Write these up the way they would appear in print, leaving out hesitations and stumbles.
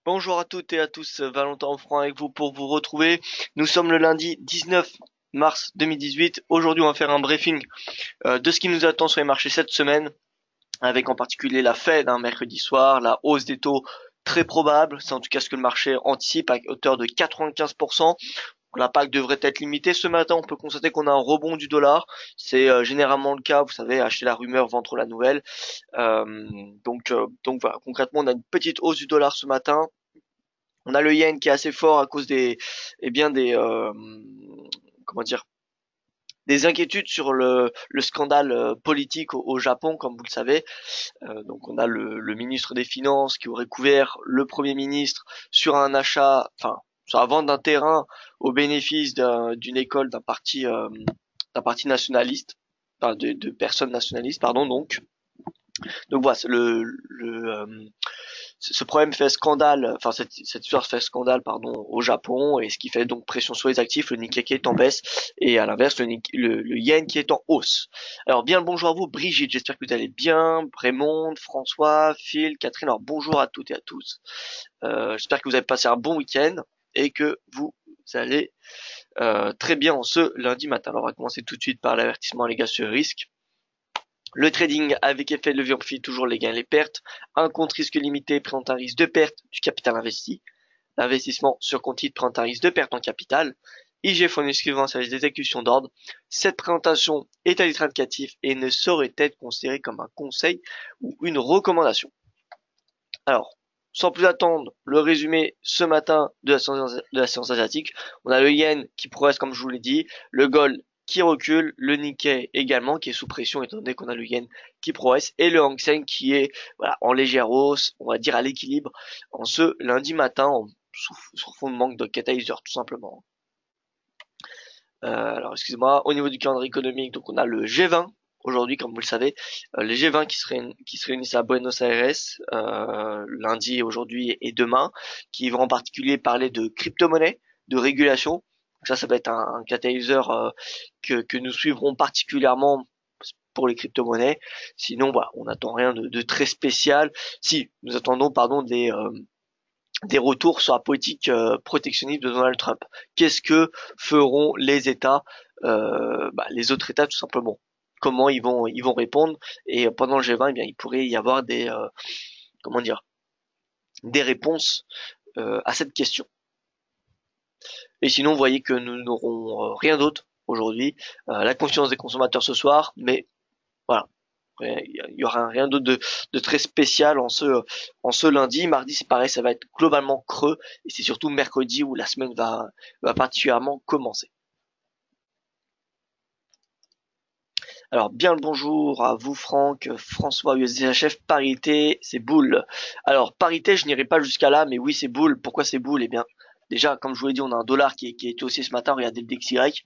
Bonjour à toutes et à tous, Valentin Franc avec vous pour vous retrouver. Nous sommes le lundi 19 mars 2018. Aujourd'hui, on va faire un briefing de ce qui nous attend sur les marchés cette semaine, avec en particulier la Fed, mercredi soir, la hausse des taux très probable, c'est en tout cas ce que le marché anticipe à hauteur de 95%. L'impact devrait être limité. Ce matin, on peut constater qu'on a un rebond du dollar. C'est généralement le cas, vous savez, acheter la rumeur, vendre la nouvelle. Donc voilà, concrètement, on a une petite hausse du dollar ce matin. On a le yen qui est assez fort à cause des, eh bien des, comment dire, des inquiétudes sur le scandale politique au Japon, comme vous le savez. Donc on a le ministre des Finances qui aurait couvert le Premier ministre sur un achat, enfin sur la vente d'un terrain au bénéfice d'une école d'un parti nationaliste, enfin de personnes nationalistes, pardon. Donc voilà, ce problème fait scandale, enfin cette histoire fait scandale pardon au Japon et ce qui fait donc pression sur les actifs, le Nikkei qui est en baisse et à l'inverse le yen qui est en hausse. Alors bien le bonjour à vous Brigitte, j'espère que vous allez bien, Raymond, François, Phil, Catherine, alors bonjour à toutes et à tous. J'espère que vous avez passé un bon week-end et que vous allez très bien en ce lundi matin. Alors on va commencer tout de suite par l'avertissement les gars sur le risque. Le trading avec effet de levier amplifie toujours les gains et les pertes. Un compte risque limité présente un risque de perte du capital investi. L'investissement sur compte titre présente un risque de perte en capital. IG fournit suivant un service d'exécution d'ordre. Cette présentation est à titre indicatif et ne saurait être considérée comme un conseil ou une recommandation. Alors, sans plus attendre, le résumé ce matin de la séance asiatique. On a le yen qui progresse comme je vous l'ai dit, le gold qui recule, le Nikkei également qui est sous pression étant donné qu'on a le yen qui progresse et le Hang Seng qui est voilà, en légère hausse, on va dire à l'équilibre en ce lundi matin sur fond de manque de catalyseur tout simplement. Alors excusez-moi, au niveau du calendrier économique, donc on a le G20 aujourd'hui, comme vous le savez, les G20 qui se réunissent à Buenos Aires lundi, aujourd'hui et demain, qui vont en particulier parler de crypto-monnaie, de régulation. Donc ça va être un catalyseur que nous suivrons particulièrement pour les crypto-monnaies. Sinon, bah, on n'attend rien de très spécial. Si, nous attendons, pardon, des retours sur la politique protectionniste de Donald Trump. Qu'est-ce que feront les États, les autres États tout simplement? Comment ils vont répondre? Et pendant le G20, eh bien, il pourrait y avoir comment dire, des réponses à cette question. Et sinon, vous voyez que nous n'aurons rien d'autre aujourd'hui. La confiance des consommateurs ce soir, mais voilà. Il y aura rien d'autre de très spécial en ce lundi. Mardi, c'est pareil, ça va être globalement creux. Et c'est surtout mercredi où la semaine va particulièrement commencer. Alors, bien le bonjour à vous, Franck, François, USDHF, parité, c'est boule. Alors, parité, je n'irai pas jusqu'à là, mais oui, c'est boule. Pourquoi c'est boule? Eh bien, déjà, comme je vous l'ai dit, on a un dollar qui est haussier ce matin. Regardez le DXY.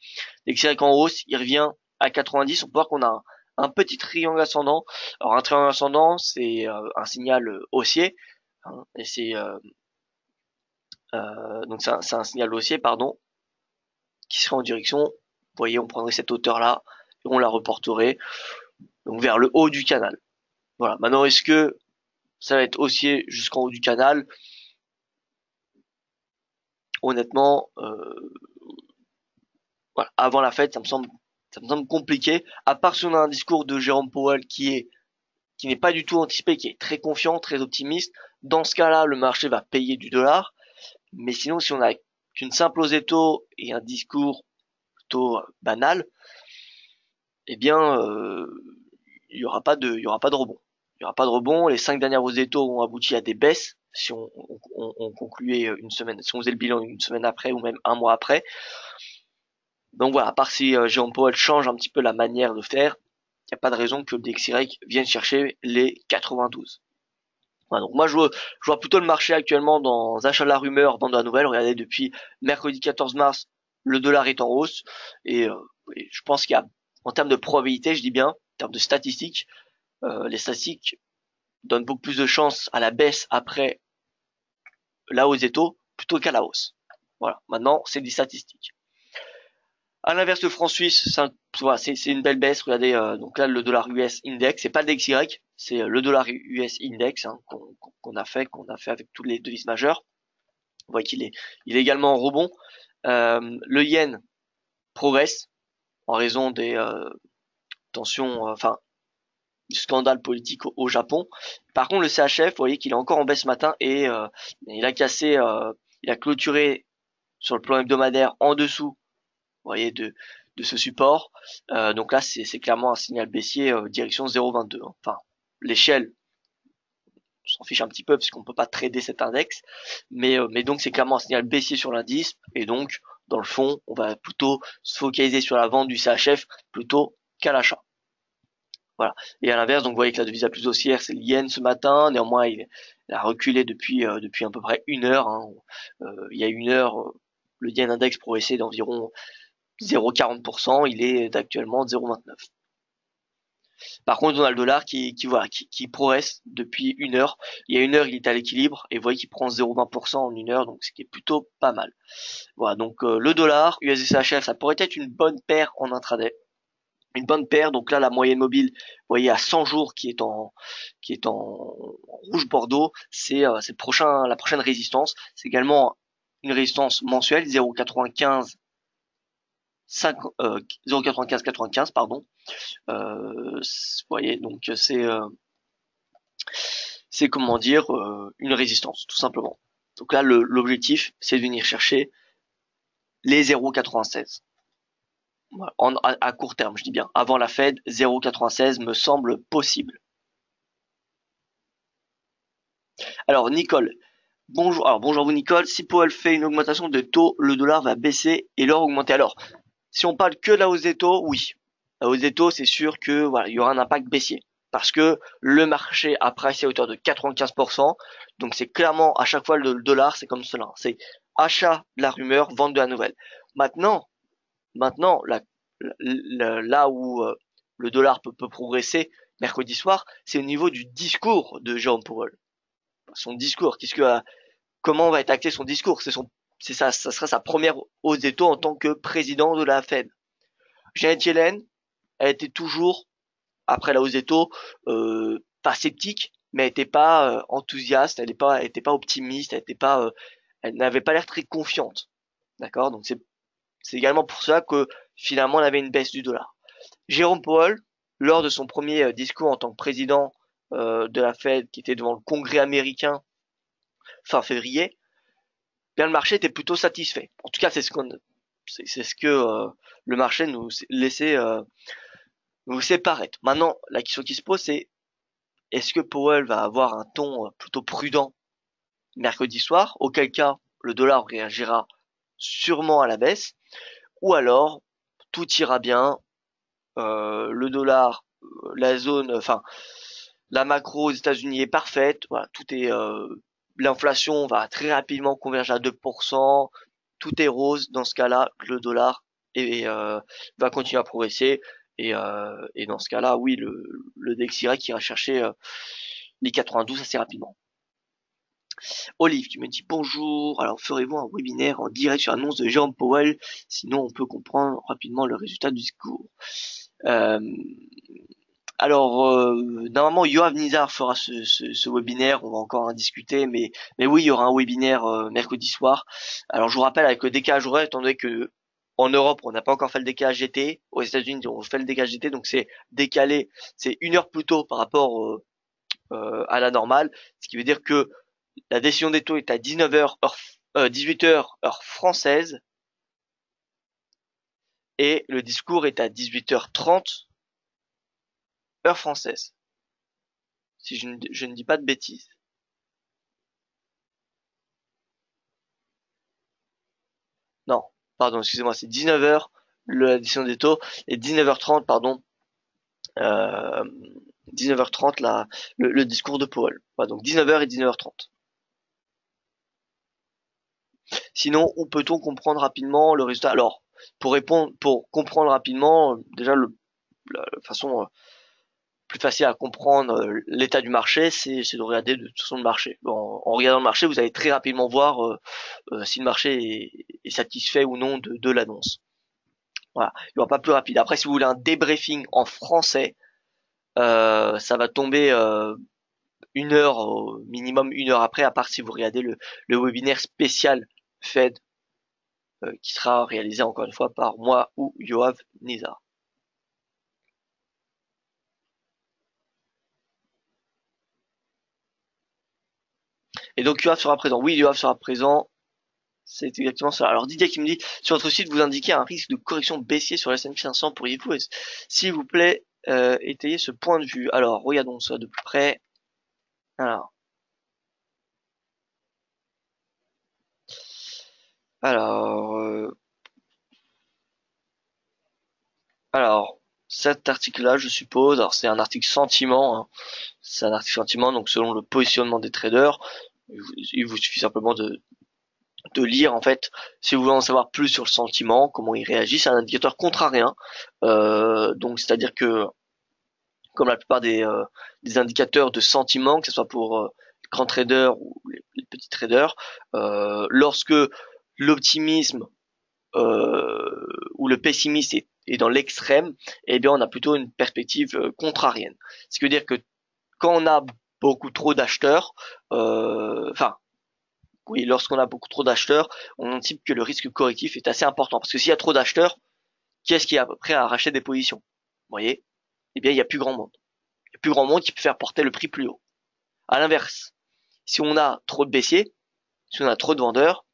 DXY en hausse, il revient à 90. On peut voir qu'on a un petit triangle ascendant. Alors, un triangle ascendant, c'est un signal haussier. Hein, et donc c'est un signal haussier, pardon, qui serait en direction. Vous voyez, on prendrait cette hauteur-là et on la reporterait donc vers le haut du canal. Voilà. Maintenant, est-ce que ça va être haussier jusqu'en haut du canal? Honnêtement, voilà, avant la fête, ça me semble compliqué. À part si on a un discours de Jérôme Powell qui n'est pas du tout anticipé, qui est très confiant, très optimiste. Dans ce cas-là, le marché va payer du dollar. Mais sinon, si on a qu'une simple hausse des taux et un discours plutôt banal, eh bien, il y aura pas de rebond. Il y aura pas de rebond. Les 5 dernières hausses des taux ont abouti à des baisses. Si on concluait une semaine, si on faisait le bilan une semaine après ou même un mois après. Donc voilà, à part si Jérôme Powell change un petit peu la manière de faire, il n'y a pas de raison que le DXY vienne chercher les 92. Voilà, donc moi je vois plutôt le marché actuellement dans achat de la rumeur, vente de la nouvelle. Regardez, depuis mercredi 14 mars, le dollar est en hausse et je pense qu'il y a, en termes de probabilité, je dis bien, en termes de statistiques, les statistiques donnent beaucoup plus de chances à la baisse après la hausse des taux plutôt qu'à la hausse. Voilà, maintenant c'est des statistiques. À l'inverse, le franc suisse, voilà, c'est une belle baisse. Regardez, donc là, le dollar US index, c'est pas le DXY, c'est le dollar US index hein, qu'on a fait avec toutes les devises majeures. Vous voyez il est également en rebond. Le yen progresse en raison des tensions, enfin, du scandale politique au Japon. Par contre, le CHF, vous voyez qu'il est encore en baisse ce matin et il a cassé, il a clôturé sur le plan hebdomadaire en dessous, vous voyez, de ce support. Donc là, c'est clairement un signal baissier direction 0,22. Hein. Enfin, l'échelle, on s'en fiche un petit peu parce qu'on peut pas trader cet index, mais donc c'est clairement un signal baissier sur l'indice et donc dans le fond, on va plutôt se focaliser sur la vente du CHF plutôt qu'à l'achat. Voilà. Et à l'inverse, donc vous voyez que la devise la plus haussière, c'est le yen ce matin. Néanmoins, il a reculé depuis à peu près une heure. Hein. Il y a une heure, le yen index progressait d'environ 0,40%. Il est actuellement 0,29. Par contre, on a le dollar qui progresse depuis une heure. Il y a une heure, il est à l'équilibre et vous voyez qu'il prend 0,20% en une heure, donc ce qui est plutôt pas mal. Voilà, donc le dollar, USD-CHF, ça pourrait être une bonne paire en intraday. Une bonne paire, donc là la moyenne mobile, vous voyez à 100 jours qui est en rouge bordeaux, c'est la prochaine résistance. C'est également une résistance mensuelle 0,95 0,95 pardon. Vous voyez donc c'est comment dire une résistance tout simplement. Donc là l'objectif c'est de venir chercher les 0,96. Voilà. À court terme, je dis bien. Avant la Fed, 0,96 me semble possible. Alors, Nicole. Bonjour. Alors, bonjour à vous, Nicole. Si Powell fait une augmentation de taux, le dollar va baisser et l'or augmenter. Alors, si on parle que de la hausse des taux, oui. La hausse des taux, c'est sûr que, voilà, il y aura un impact baissier. Parce que le marché a pricé à hauteur de 95%. Donc, c'est clairement, à chaque fois, le dollar, c'est comme cela. C'est achat de la rumeur, vente de la nouvelle. Maintenant, là où le dollar peut progresser mercredi soir, c'est au niveau du discours de Jérôme Powell. Son discours, comment va être acté son discours ça sera sa première hausse des taux en tant que président de la Fed. Janet Yellen, elle était toujours, après la hausse des taux, pas sceptique, mais elle n'était pas enthousiaste, elle n'était pas optimiste, elle n'avait pas l'air très confiante. D'accord? Donc c'est également pour ça que finalement on avait une baisse du dollar. Jérôme Powell, lors de son premier discours en tant que président de la Fed, qui était devant le Congrès américain fin février, bien le marché était plutôt satisfait. En tout cas, c'est ce que le marché nous laissait paraître. Maintenant, la question qui se pose, c'est est-ce que Powell va avoir un ton plutôt prudent mercredi soir, auquel cas le dollar réagira sûrement à la baisse, ou alors tout ira bien, le dollar, la zone, enfin la macro aux États-Unis est parfaite, voilà, l'inflation va très rapidement converger à 2%, tout est rose. Dans ce cas-là, le dollar va continuer à progresser et dans ce cas-là, oui, le DXY ira chercher les 92 assez rapidement. Olive qui me dit bonjour, alors ferez-vous un webinaire en direct sur l'annonce de Jérôme Powell, sinon on peut comprendre rapidement le résultat du discours. Euh, normalement, Yoav Nizar fera ce webinaire, on va encore en discuter, mais oui, il y aura un webinaire mercredi soir. Alors, je vous rappelle, avec le décalage horaire, étant donné que en Europe, on n'a pas encore fait le décalage GT, aux États-Unis, on fait le décalage GT, donc c'est décalé, c'est une heure plus tôt par rapport à la normale, ce qui veut dire que la décision des taux est à 19h, 18h, heure française, et le discours est à 18h30, heure française. Si je ne dis pas de bêtises. Non, pardon, excusez-moi, c'est 19h, l'addition des taux, et 19h30, pardon, 19h30, le discours de Powell. Voilà, donc 19h et 19h30. Sinon, où peut-on comprendre rapidement le résultat? Alors, pour comprendre rapidement, déjà, la façon plus facile à comprendre l'état du marché, c'est de regarder de toute façon le marché. En regardant le marché, vous allez très rapidement voir si le marché est satisfait ou non de l'annonce. Voilà, il n'y aura pas plus rapide. Après, si vous voulez un débriefing en français, ça va tomber une heure au minimum, une heure après, à part si vous regardez le webinaire spécial Fed qui sera réalisé encore une fois par moi ou Yoav Nizar. Et donc Yoav sera présent. Oui, Yoav sera présent. C'est exactement ça. Alors Didier qui me dit, sur votre site, vous indiquez un risque de correction baissier sur le S&P 500. Pourriez-vous, s'il vous plaît, étayer ce point de vue? Alors, regardons ça de plus près. Alors, alors, alors, cet article-là, je suppose, alors c'est un article sentiment, hein. C'est un article sentiment, donc selon le positionnement des traders, il vous suffit simplement de lire en fait, si vous voulez en savoir plus sur le sentiment, comment il réagit, c'est un indicateur contrarien, donc c'est-à-dire que comme la plupart des indicateurs de sentiment, que ce soit pour les grands traders ou les petits traders, lorsque l'optimisme où le pessimisme est dans l'extrême, eh bien on a plutôt une perspective contrarienne. Ce qui veut dire que quand on a beaucoup trop d'acheteurs, enfin oui, lorsqu'on a beaucoup trop d'acheteurs, on anticipe que le risque correctif est assez important. Parce que s'il y a trop d'acheteurs, qui est-ce qui est prêt à racheter des positions? Vous voyez? Eh bien, il y a plus grand monde. Il y a plus grand monde qui peut faire porter le prix plus haut. À l'inverse, si on a trop de baissiers, si on a trop de vendeurs,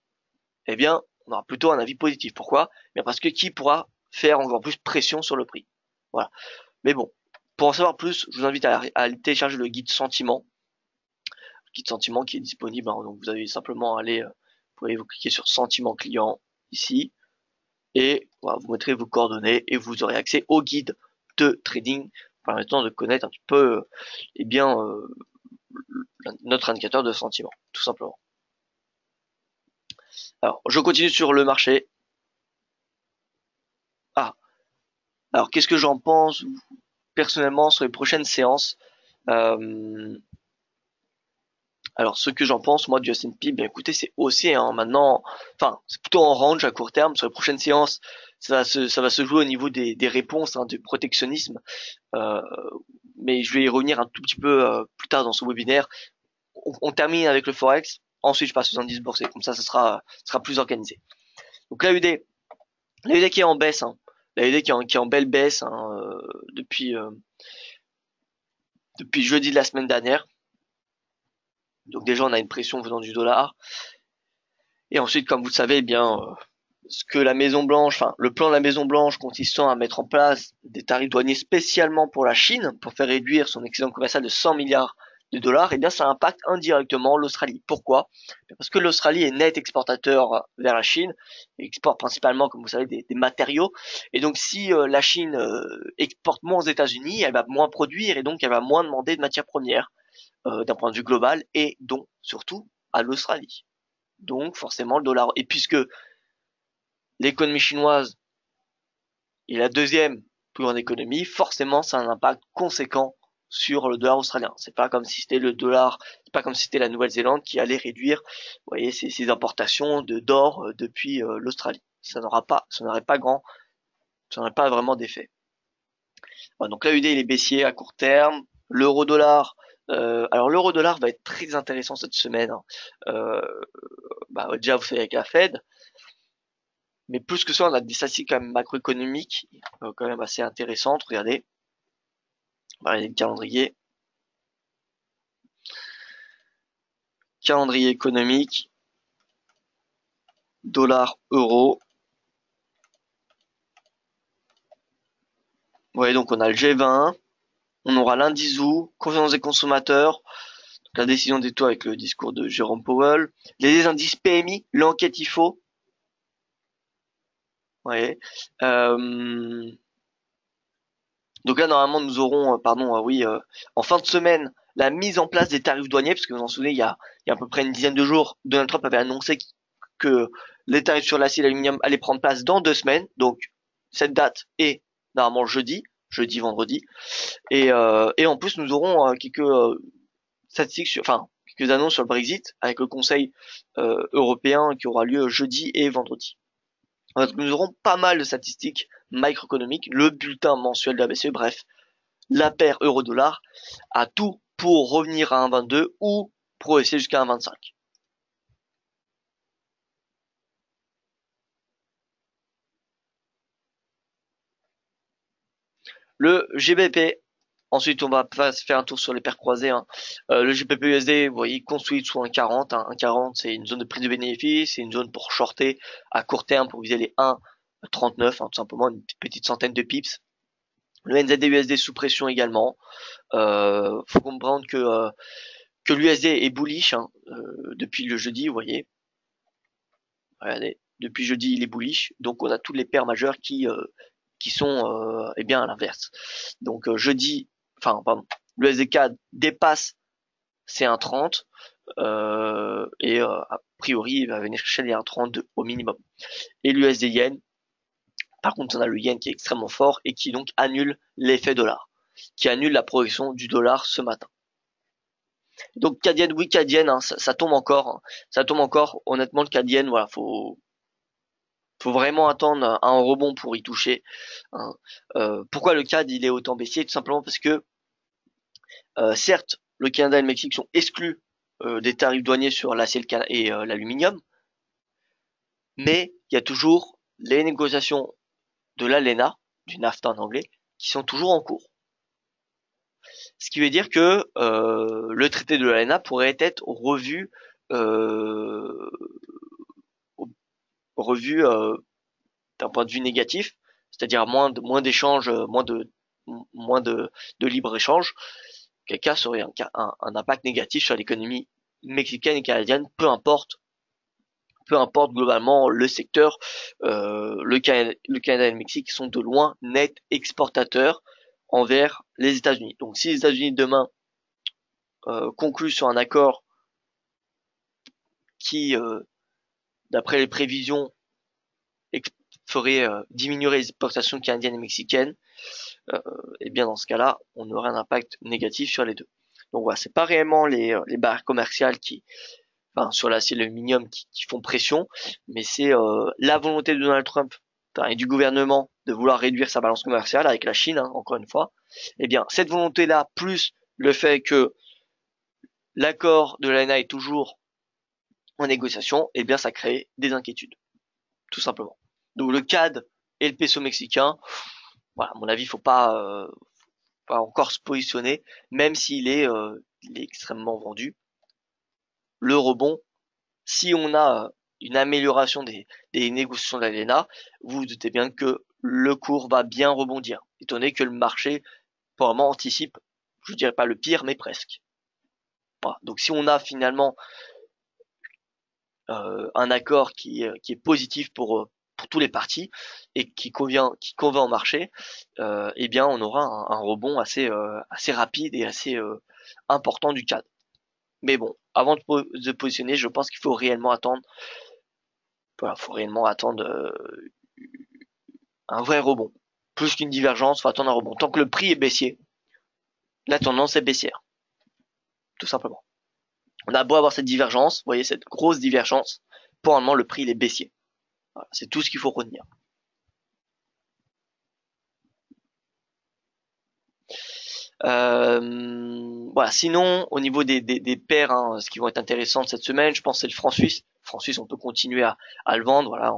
eh bien, on aura plutôt un avis positif. Pourquoi? Bien parce que qui pourra faire encore plus pression sur le prix? Voilà. Mais bon, pour en savoir plus, je vous invite à télécharger le guide sentiment, qui est disponible, hein. Donc vous avez simplement à aller, vous pouvez vous cliquer sur sentiment client ici, et voilà, vous mettrez vos coordonnées et vous aurez accès au guide de trading permettant de connaître un petit peu, eh bien, notre indicateur de sentiment, tout simplement. Alors, je continue sur le marché. Ah, alors qu'est-ce que j'en pense personnellement sur les prochaines séances? Euh, alors, ce que j'en pense, moi, du S&P, bien écoutez, c'est haussier, hein. Maintenant, enfin, c'est plutôt en range à court terme. Sur les prochaines séances, ça va se jouer au niveau des réponses, hein, du protectionnisme. Euh, mais je vais y revenir un tout petit peu plus tard dans ce webinaire. On termine avec le Forex. Ensuite, je passe aux indices boursiers. Comme ça sera plus organisé. Donc l'AUD qui est en baisse, hein. L'AUD qui est en belle baisse, hein, depuis jeudi de la semaine dernière. Donc déjà, on a une pression venant du dollar. Et ensuite, comme vous le savez, eh bien, ce que la Maison Blanche, enfin, le plan de la Maison Blanche consistant à mettre en place des tarifs douaniers spécialement pour la Chine, pour faire réduire son excédent commercial de 100 milliards de dollars, eh bien, ça impacte indirectement l'Australie. Pourquoi? Parce que l'Australie est net exportateur vers la Chine, et exporte principalement, comme vous savez, des matériaux. Et donc, si la Chine exporte moins aux États-Unis, elle va moins produire et donc elle va moins demander de matières premières d'un point de vue global et donc surtout à l'Australie. Donc forcément le dollar. Et puisque l'économie chinoise est la deuxième plus grande économie, forcément ça a un impact conséquent sur le dollar australien. C'est pas comme si c'était le dollar, c'est pas comme si c'était la Nouvelle-Zélande qui allait réduire, vous voyez, ses importations d'or depuis l'Australie. Ça n'aurait pas vraiment d'effet. Voilà, donc l'AUD il est baissier à court terme. L'euro-dollar, alors l'euro-dollar va être très intéressant cette semaine, hein. Euh, déjà vous savez avec la Fed, mais plus que ça, on a des statistiques quand même macroéconomiques quand même assez intéressantes. Regardez, on va regarder le calendrier économique, dollar, euro. Vous voyez, donc on a le G20, on aura l'indice août, confiance des consommateurs, donc la décision des taux avec le discours de Jérôme Powell, les indices PMI, l'enquête IFO. Vous voyez. Donc là, normalement, nous aurons, en fin de semaine, la mise en place des tarifs douaniers, parce que vous en souvenez, il y a à peu près une dizaine de jours, Donald Trump avait annoncé que les tarifs sur l'acier et l'aluminium allaient prendre place dans 2 semaines. Donc, cette date est normalement jeudi, vendredi. Et en plus, nous aurons quelques statistiques, quelques annonces sur le Brexit avec le Conseil européen qui aura lieu jeudi et vendredi. Nous aurons pas mal de statistiques macroéconomiques, le bulletin mensuel de la BCE, bref, la paire euro-dollar a tout pour revenir à 1,22 ou progresser jusqu'à 1,25. Le GBP, ensuite on va faire un tour sur les paires croisées. Hein. Le GBP USD, vous voyez, construit sous 1,40. Hein. 1,40 c'est une zone de prise de bénéfice, c'est une zone pour shorter à court terme pour viser les 1,39, hein, tout simplement une petite centaine de pips. Le NZD USD sous pression également. Faut comprendre que l'USD est bullish hein, depuis le jeudi, vous voyez. Regardez, depuis jeudi il est bullish, donc on a toutes les paires majeures qui sont eh bien à l'inverse. Donc jeudi, enfin pardon, l'USD-CAD dépasse ces 1,30 et a priori il va venir chercher les 1,30 au minimum. Et l'USD-Yen, par contre on a le Yen qui est extrêmement fort et qui donc annule l'effet dollar, qui annule la progression du dollar ce matin. Donc cadienne, oui cadienne, hein, ça tombe encore, hein. Ça tombe encore. Honnêtement le cadienne, voilà, faut vraiment attendre un rebond pour y toucher. Hein. Pourquoi le CAD il est autant baissier? Tout simplement parce que certes le Canada et le Mexique sont exclus des tarifs douaniers sur l'acier et l'aluminium, mais il y a toujours les négociations de l'ALENA, du NAFTA en anglais, qui sont toujours en cours. Ce qui veut dire que le traité de l'ALENA pourrait être euh, revu d'un point de vue négatif, c'est-à-dire moins d'échanges, moins de libre échange. Quel cas ça aurait un impact négatif sur l'économie mexicaine et canadienne, peu importe globalement le secteur. Le Canada et le Mexique sont de loin nets exportateurs envers les États-Unis. Donc si les États-Unis demain concluent sur un accord qui, d'après les prévisions, ferait diminuer les exportations canadiennes et mexicaines, et bien dans ce cas-là, on aurait un impact négatif sur les deux. Donc voilà, c'est pas réellement les barrières commerciales enfin sur l'acier et l'aluminium qui font pression, mais c'est la volonté de Donald Trump et du gouvernement de vouloir réduire sa balance commerciale avec la Chine, hein, encore une fois. Eh bien, cette volonté-là, plus le fait que l'accord de l'ANA est toujours en négociation, eh bien, ça crée des inquiétudes, tout simplement. Donc le CAD et le peso mexicain, voilà, à mon avis, faut pas encore se positionner, même il est extrêmement vendu. Le rebond, si on a une amélioration des négociations de l'ALENA, vous vous doutez bien que le cours va bien rebondir, étant donné que le marché, probablement, anticipe, je dirais pas le pire, mais presque. Voilà. Donc si on a finalement un accord qui est positif pour tous les partis et qui convainc au marché, eh bien on aura un rebond assez rapide et assez important du CAD. Mais bon, avant de positionner, je pense qu'il faut réellement attendre, voilà, faut réellement attendre un vrai rebond. Plus qu'une divergence, faut attendre un rebond. Tant que le prix est baissier, la tendance est baissière, tout simplement. On a beau avoir cette divergence, vous voyez cette grosse divergence, pour un moment le prix il est baissier. Voilà, c'est tout ce qu'il faut retenir. Voilà. Sinon, au niveau des paires, hein, ce qui vont être intéressantes cette semaine, je pense c'est le franc suisse. Franc suisse, on peut continuer à le vendre, voilà,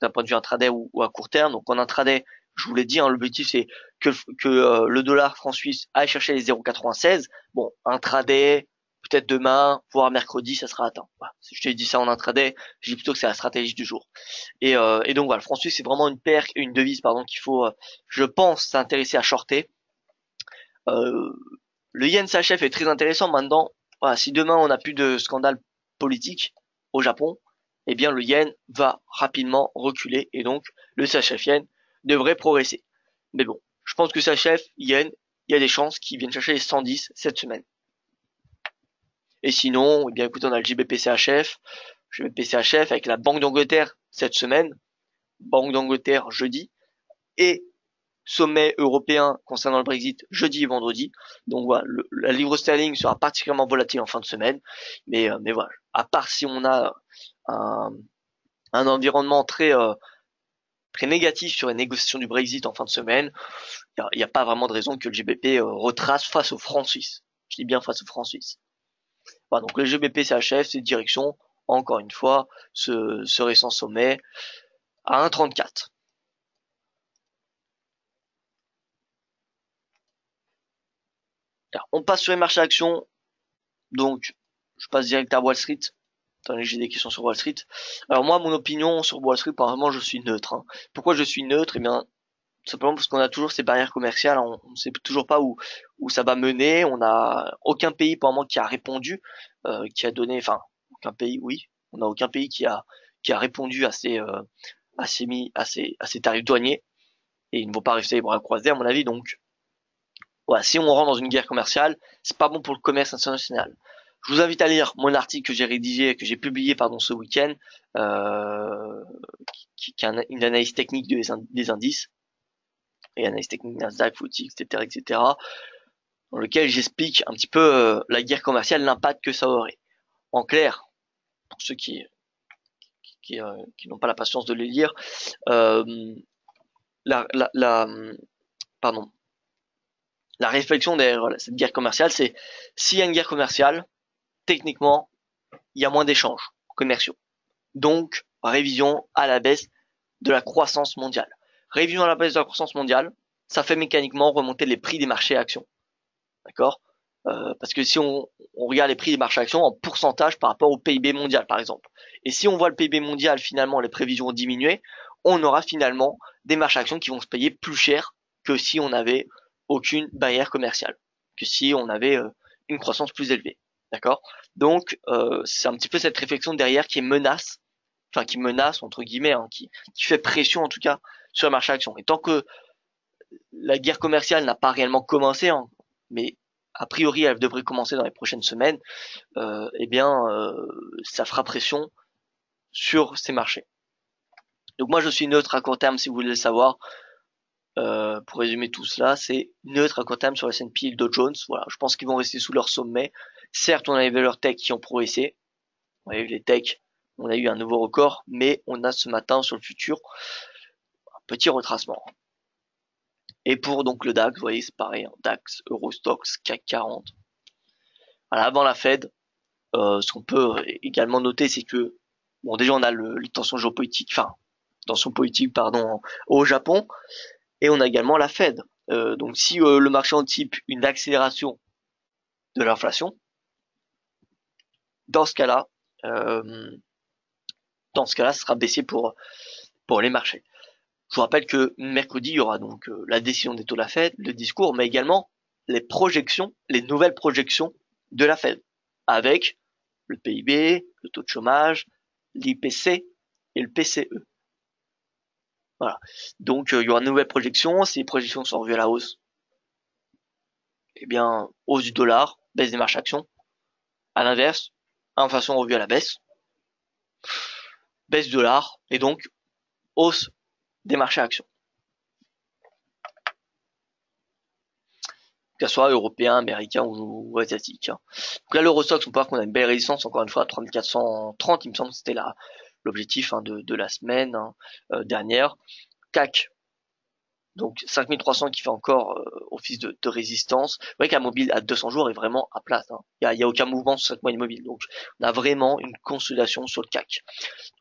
d'un point de vue intraday ou à court terme. Donc en intraday, je vous l'ai dit, hein, l'objectif c'est que le dollar franc suisse aille chercher les 0,96. Bon, intraday, peut-être demain, voire mercredi, ça sera atteint. Voilà. Si je te dis ça en intraday, je dis plutôt que c'est la stratégie du jour. Et donc voilà, le franc suisse c'est vraiment une devise pardon qu'il faut, je pense, s'intéresser à shorter. Euh, le yen s'achève est très intéressant maintenant. Voilà, si demain on n'a plus de scandale politique au Japon, eh bien le yen va rapidement reculer et donc le CHF yen devrait progresser. Mais bon, je pense que CHF yen, il y a des chances qu'ils viennent chercher les 110 cette semaine. Et sinon, eh bien écoutez, on a le JBP-CHF avec la Banque d'Angleterre cette semaine, Banque d'Angleterre jeudi, et sommet européen concernant le Brexit jeudi et vendredi. Donc voilà, la livre sterling sera particulièrement volatile en fin de semaine. Mais voilà, à part si on a un environnement très négatif sur les négociations du Brexit en fin de semaine, il n'y a pas vraiment de raison que le GBP retrace face au franc suisse. Je dis bien face au franc suisse. Voilà, donc le GBP s'achève, c'est direction, encore une fois, ce récent sommet à 1,34. Alors, on passe sur les marchés actions, donc je passe direct à Wall Street. Attendez, j'ai des questions sur Wall Street. Alors moi, mon opinion sur Wall Street, pour le moment, je suis neutre. Hein. Pourquoi je suis neutre? Eh bien, simplement parce qu'on a toujours ces barrières commerciales, on ne sait toujours pas où ça va mener. On n'a aucun pays pour le moment qui a répondu, qui a donné, enfin aucun pays, oui, on n'a aucun pays qui a répondu à ces tarifs douaniers et ils ne vont pas rester les bras croisés à mon avis. Donc voilà, si on rentre dans une guerre commerciale, c'est pas bon pour le commerce international. Je vous invite à lire mon article que j'ai rédigé, que j'ai publié pardon ce week-end, euh, qui est une analyse technique des indices et analyse technique Nasdaq, FTSE, etc., etc., dans lequel j'explique un petit peu la guerre commerciale, l'impact que ça aurait. En clair, pour ceux qui n'ont pas la patience de le lire, euh, la, la, la, pardon, la réflexion derrière cette guerre commerciale, c'est s'il y a une guerre commerciale, techniquement, il y a moins d'échanges commerciaux. Donc, révision à la baisse de la croissance mondiale. Révision à la baisse de la croissance mondiale, ça fait mécaniquement remonter les prix des marchés actions. D'accord? Parce que si on regarde les prix des marchés actions en pourcentage par rapport au PIB mondial, par exemple. Et si on voit le PIB mondial, finalement, les prévisions diminuer, on aura finalement des marchés actions qui vont se payer plus cher que si on avait aucune barrière commerciale, que si on avait une croissance plus élevée. D'accord? Donc, c'est un petit peu cette réflexion derrière qui menace, entre guillemets, hein, qui fait pression, en tout cas, sur le marché actions. Et tant que la guerre commerciale n'a pas réellement commencé, hein, mais a priori elle devrait commencer dans les prochaines semaines, eh bien ça fera pression sur ces marchés. Donc moi je suis neutre à court terme si vous voulez le savoir. Pour résumer tout cela, c'est neutre à court terme sur le S&P et le Dow Jones. Voilà, je pense qu'ils vont rester sous leur sommet. Certes, on a les valeurs tech qui ont progressé. On a eu les tech, on a eu un nouveau record, mais on a ce matin sur le futur un petit retracement. Et pour donc le DAX, vous voyez, c'est pareil, hein, DAX, Eurostoxx, CAC 40. Voilà, avant la Fed, ce qu'on peut également noter, c'est que bon, déjà on a les tensions géopolitiques, enfin tensions politiques pardon, au Japon, et on a également la Fed. Donc si le marché anticipe une accélération de l'inflation, dans ce cas-là, euh, ce sera baissier pour les marchés. Je vous rappelle que mercredi, il y aura donc la décision des taux de la Fed, le discours, mais également les projections, les nouvelles projections de la Fed, avec le PIB, le taux de chômage, l'IPC et le PCE. Voilà. Donc il y aura une nouvelle projection. Si les projections sont revues à la hausse, eh bien hausse du dollar, baisse des marchés actions. À l'inverse, inflation revue à la baisse, baisse du dollar et donc hausse des marchés actions. Que ce soit européen, américain ou asiatique. Donc là, l'Eurostoxx, on peut voir qu'on a une belle résistance, encore une fois, à 3430, il me semble que c'était l'objectif de la semaine dernière. CAC, donc 5300 qui fait encore office de résistance. Vous voyez qu'un mobile à 200 jours est vraiment à plat. Hein. Il y a aucun mouvement sur cette moyenne mobile. Donc on a vraiment une consolidation sur le CAC.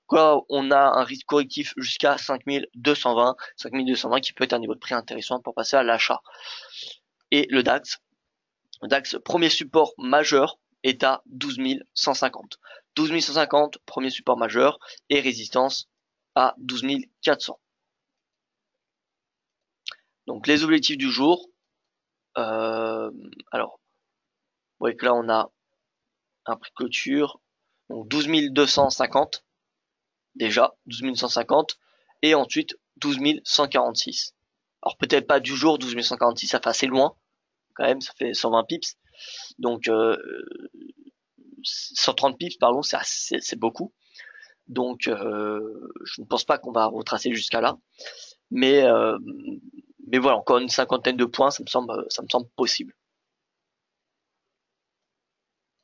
Quoi, on a un risque correctif jusqu'à 5220, 5220 qui peut être un niveau de prix intéressant pour passer à l'achat. Et le DAX, premier support majeur est à 12 150. 12 150, premier support majeur, et résistance à 12 400. Donc les objectifs du jour, alors, vous voyez que là on a un prix de clôture, donc 12 250, déjà, 12 150, et ensuite 12 146. Alors peut-être pas du jour, 12 146, ça fait assez loin, quand même, ça fait 120 pips, donc 130 pips, pardon, c'est beaucoup. Donc je ne pense pas qu'on va retracer jusqu'à là, mais voilà, encore une cinquantaine de points, ça me semble possible.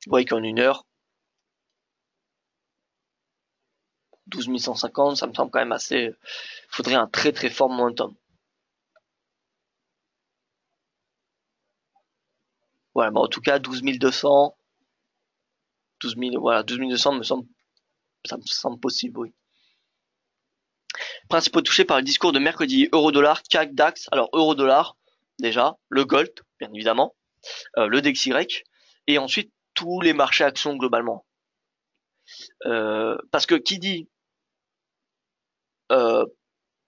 Vous voyez qu'en une heure, 12 150, ça me semble quand même assez, faudrait un très très fort momentum. Voilà, mais en tout cas, 12 200, 12 000, voilà, 12 200 ça me semble possible, oui. Principaux touchés par le discours de mercredi, euro-dollar, CAC, DAX. Alors, euro-dollar, déjà, le gold, bien évidemment, le DXY, et ensuite tous les marchés actions globalement. Parce que qui dit euh,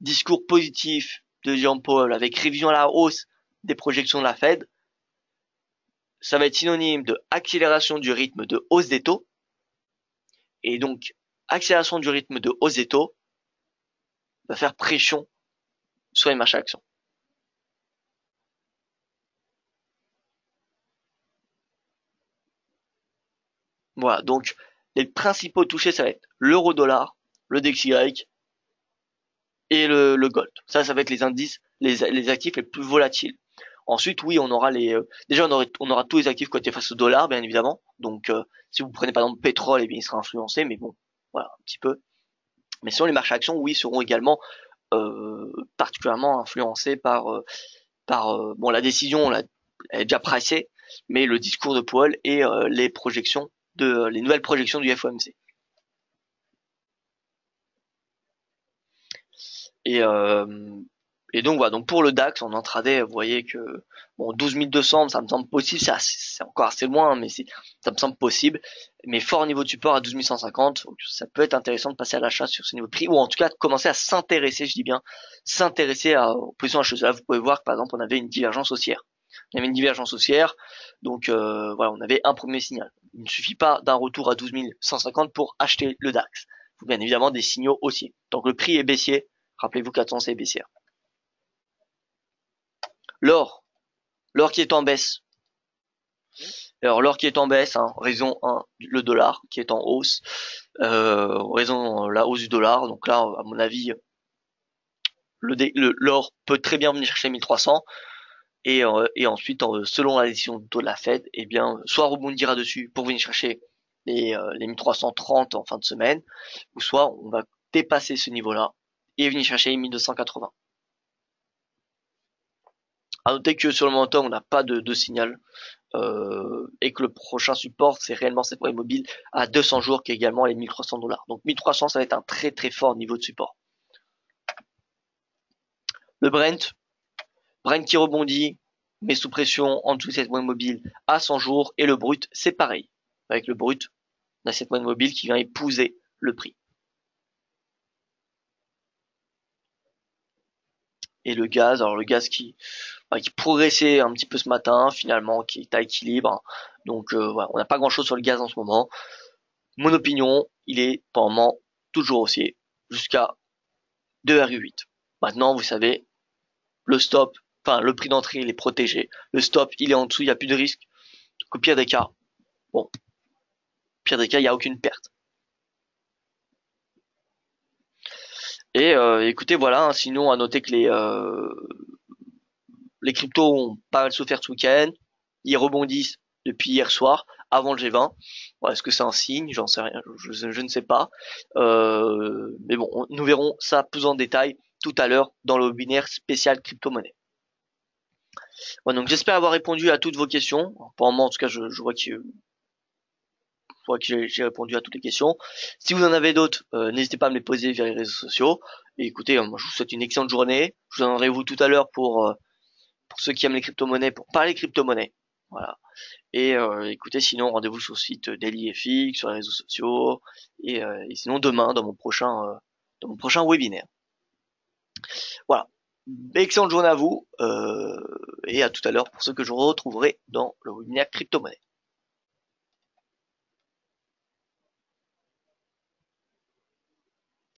discours positif de Jean Paul avec révision à la hausse des projections de la Fed, ça va être synonyme de accélération du rythme de hausse des taux. Et donc, accélération du rythme de hausse des taux va faire pression sur les marchés actions. Voilà, donc les principaux touchés, ça va être l'euro-dollar, le DXY et le gold. Ça va être les indices, les actifs les plus volatiles. Ensuite, oui, on aura déjà on aura tous les actifs cotés face au dollar, bien évidemment. Donc, si vous prenez par exemple pétrole, eh bien, il sera influencé, mais bon, voilà, un petit peu. Mais sinon, les marchés actions, oui, seront également particulièrement influencés par bon, la décision, elle est déjà pricée, mais le discours de Powell et les nouvelles projections du FOMC. Et, euh, et donc voilà, donc pour le DAX en intraday, vous voyez que bon 12 200, ça me semble possible, c'est encore assez loin, mais ça me semble possible. Mais fort niveau de support à 12 150, donc ça peut être intéressant de passer à l'achat sur ce niveau de prix, ou en tout cas de commencer à s'intéresser, je dis bien, s'intéresser aux positions acheteuses. Là, vous pouvez voir que par exemple on avait une divergence haussière. Il y avait une divergence haussière, donc voilà, on avait un premier signal. Il ne suffit pas d'un retour à 12 150 pour acheter le DAX. Il faut bien évidemment des signaux haussiers. Donc le prix est baissier, rappelez-vous qu'à c'est baissière. L'or, l'or qui est en baisse. Alors l'or qui est en baisse, hein, raison 1, le dollar qui est en hausse, raison la hausse du dollar. Donc là, à mon avis, l'or peut très bien venir chercher 1300 et ensuite, selon la décision de la Fed, eh bien, soit rebondira dessus pour venir chercher les 1330 en fin de semaine, ou soit on va dépasser ce niveau-là et venir chercher les 1280. À noter que sur le momentum, on n'a pas de signal. Et que le prochain support, c'est réellement cette moyenne mobile à 200 jours qui est également les 1300 $. Donc 1300, ça va être un très très fort niveau de support. Le Brent qui rebondit, mais sous pression en dessous de cette moyenne mobile à 100 jours. Et le brut, c'est pareil. Avec le brut, on a cette moyenne mobile qui vient épouser le prix. Et le gaz, alors le gaz qui progressait un petit peu ce matin, finalement, qui est à équilibre. Donc voilà, on n'a pas grand chose sur le gaz en ce moment. Mon opinion, il est pour le moment toujours haussier jusqu'à 2,8. Maintenant, vous savez, le stop, enfin le prix d'entrée, il est protégé. Le stop, il est en dessous, il n'y a plus de risque. Donc, au pire des cas, bon, au pire des cas, il n'y a aucune perte. Et écoutez, voilà, hein, sinon à noter que les cryptos ont pas mal souffert ce week-end. Ils rebondissent depuis hier soir, avant le G20. Bon, est-ce que c'est un signe? J'en sais rien, je ne sais pas. Mais bon, nous verrons ça plus en détail tout à l'heure dans le webinaire spécial crypto-monnaie. Bon, donc j'espère avoir répondu à toutes vos questions. Pour le moment, en tout cas, je vois que j'ai répondu à toutes les questions. Si vous en avez d'autres, n'hésitez pas à me les poser via les réseaux sociaux. Et écoutez, moi, je vous souhaite une excellente journée. Je vous donnerai vous tout à l'heure pour ceux qui aiment les crypto-monnaies, pour parler crypto-monnaies. Voilà. Et écoutez, sinon, rendez-vous sur le site DailyFX, sur les réseaux sociaux. Et sinon, demain, dans mon prochain webinaire. Voilà. Excellente journée à vous. Et à tout à l'heure pour ceux que je retrouverai dans le webinaire crypto-monnaie.